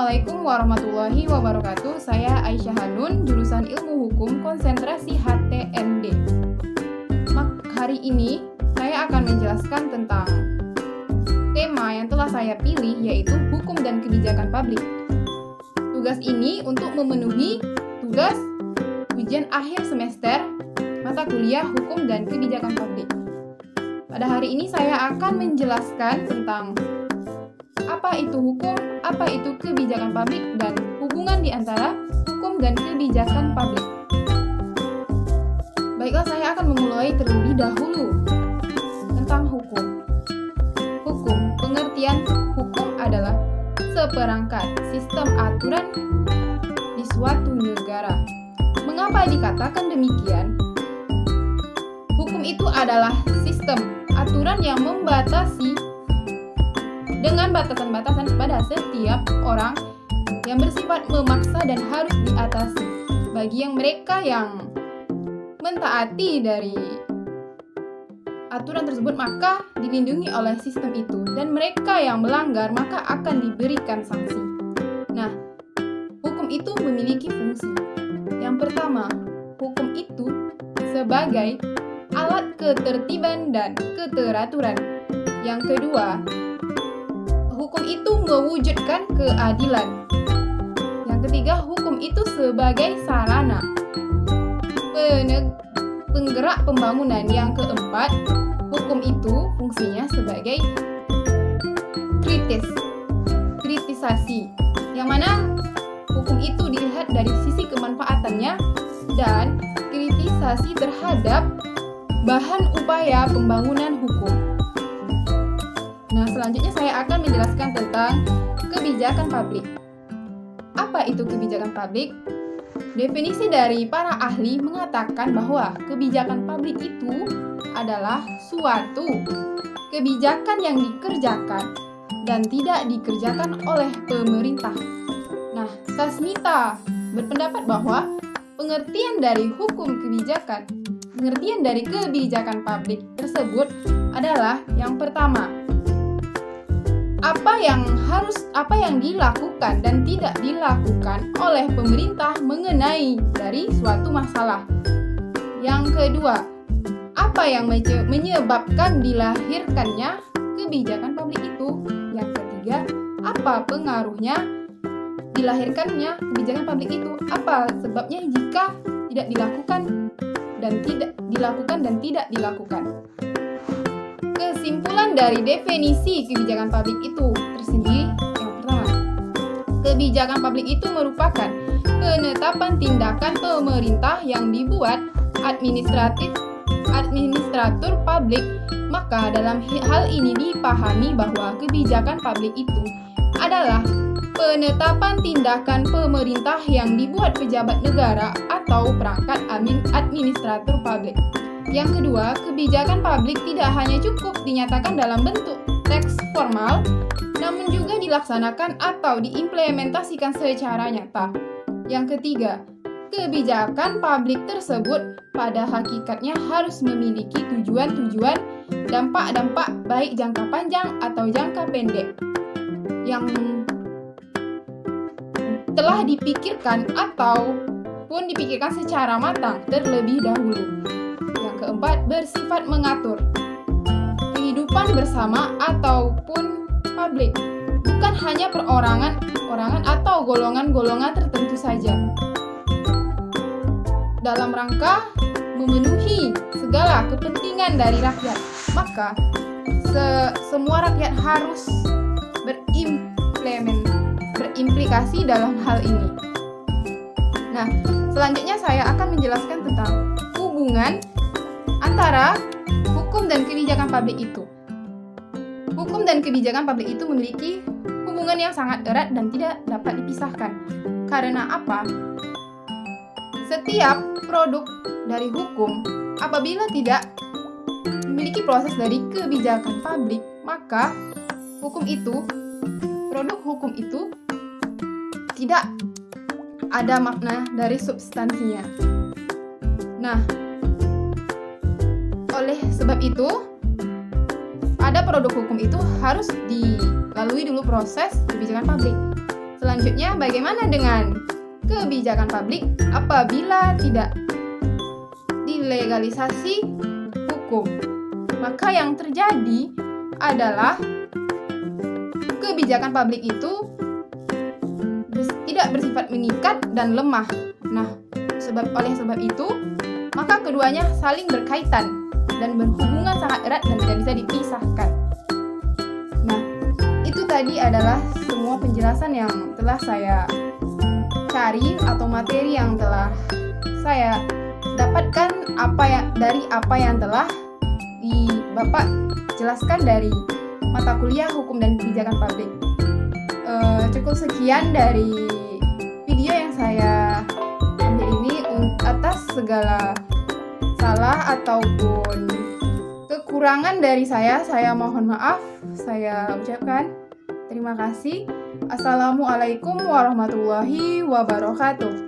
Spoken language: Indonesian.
Assalamualaikum warahmatullahi wabarakatuh. Saya Aisyah Hanun, jurusan Ilmu Hukum konsentrasi HTMD. Hari ini saya akan menjelaskan tentang tema yang telah saya pilih, yaitu hukum dan kebijakan publik. Tugas ini untuk memenuhi tugas ujian akhir semester mata kuliah hukum dan kebijakan publik. Pada hari ini saya akan menjelaskan tentang apa itu hukum, apa itu kebijakan publik, dan hubungan di antara hukum dan kebijakan publik. Baiklah, saya akan memulai terlebih dahulu tentang hukum. Hukum, pengertian hukum adalah seperangkat sistem aturan di suatu negara. Mengapa dikatakan demikian? Hukum itu adalah sistem aturan yang membatasi dengan batasan-batasan pada setiap orang yang bersifat memaksa dan harus diatasi. Bagi mereka yang mentaati dari aturan tersebut, maka dilindungi oleh sistem itu, dan mereka yang melanggar maka akan diberikan sanksi. Nah, hukum itu memiliki fungsi. Yang pertama, hukum itu sebagai alat ketertiban dan keteraturan. Yang kedua, hukum itu mewujudkan keadilan. Yang ketiga, hukum itu sebagai sarana penggerak pembangunan. Yang keempat, hukum itu fungsinya sebagai kritisasi, yang mana hukum itu dilihat dari sisi kemanfaatannya dan kritisasi terhadap bahan upaya pembangunan hukum. Nah, selanjutnya saya akan menjelaskan tentang kebijakan publik. Apa itu kebijakan publik? Definisi dari para ahli mengatakan bahwa kebijakan publik itu adalah suatu kebijakan yang dikerjakan dan tidak dikerjakan oleh pemerintah. Nah, Sasmita berpendapat bahwa pengertian dari kebijakan publik tersebut adalah yang pertama, apa yang dilakukan dan tidak dilakukan oleh pemerintah mengenai dari suatu masalah. Yang kedua, apa yang menyebabkan dilahirkannya kebijakan publik itu. Yang ketiga, apa pengaruhnya dilahirkannya kebijakan publik itu, apa sebabnya jika tidak dilakukan dan tidak dilakukan. Kesimpulan dari definisi kebijakan publik itu tersendiri. Yang pertama, kebijakan publik itu merupakan penetapan tindakan pemerintah yang dibuat administratur publik. Maka dalam hal ini dipahami bahwa kebijakan publik itu adalah penetapan tindakan pemerintah yang dibuat pejabat negara atau perangkat administratur publik. Yang kedua, kebijakan publik tidak hanya cukup dinyatakan dalam bentuk teks formal, namun juga dilaksanakan atau diimplementasikan secara nyata. Yang ketiga, kebijakan publik tersebut pada hakikatnya harus memiliki tujuan-tujuan, dampak-dampak baik jangka panjang atau jangka pendek yang telah dipikirkan ataupun dipikirkan secara matang terlebih dahulu. Yang keempat, bersifat mengatur kehidupan bersama ataupun publik, bukan hanya perorangan atau golongan-golongan tertentu saja. Dalam rangka memenuhi segala kepentingan dari rakyat, maka semua rakyat harus berimplikasi dalam hal ini. Nah, selanjutnya saya akan menjelaskan tentang hubungan antara hukum dan kebijakan publik itu. Hukum dan kebijakan publik itu memiliki hubungan yang sangat erat dan tidak dapat dipisahkan. Karena apa? Setiap produk dari hukum apabila tidak memiliki proses dari kebijakan publik, maka produk hukum itu tidak ada makna dari substansinya. Nah, oleh sebab itu, pada produk hukum itu harus dilalui dulu proses kebijakan publik. Selanjutnya, bagaimana dengan kebijakan publik apabila tidak dilegalisasi hukum? Maka yang terjadi adalah kebijakan publik itu tidak bersifat mengikat dan lemah. Nah, oleh sebab itu, maka keduanya saling berkaitan dan berhubungan sangat erat dan tidak bisa dipisahkan. Nah, itu tadi adalah semua penjelasan yang telah saya cari atau materi yang telah saya dapatkan dari apa yang telah Bapak jelaskan dari mata kuliah hukum dan kebijakan publik. Cukup sekian dari video yang saya ambil ini. Atas segala salah ataupun kekurangan dari saya mohon maaf. Saya ucapkan terima kasih. Assalamualaikum warahmatullahi wabarakatuh.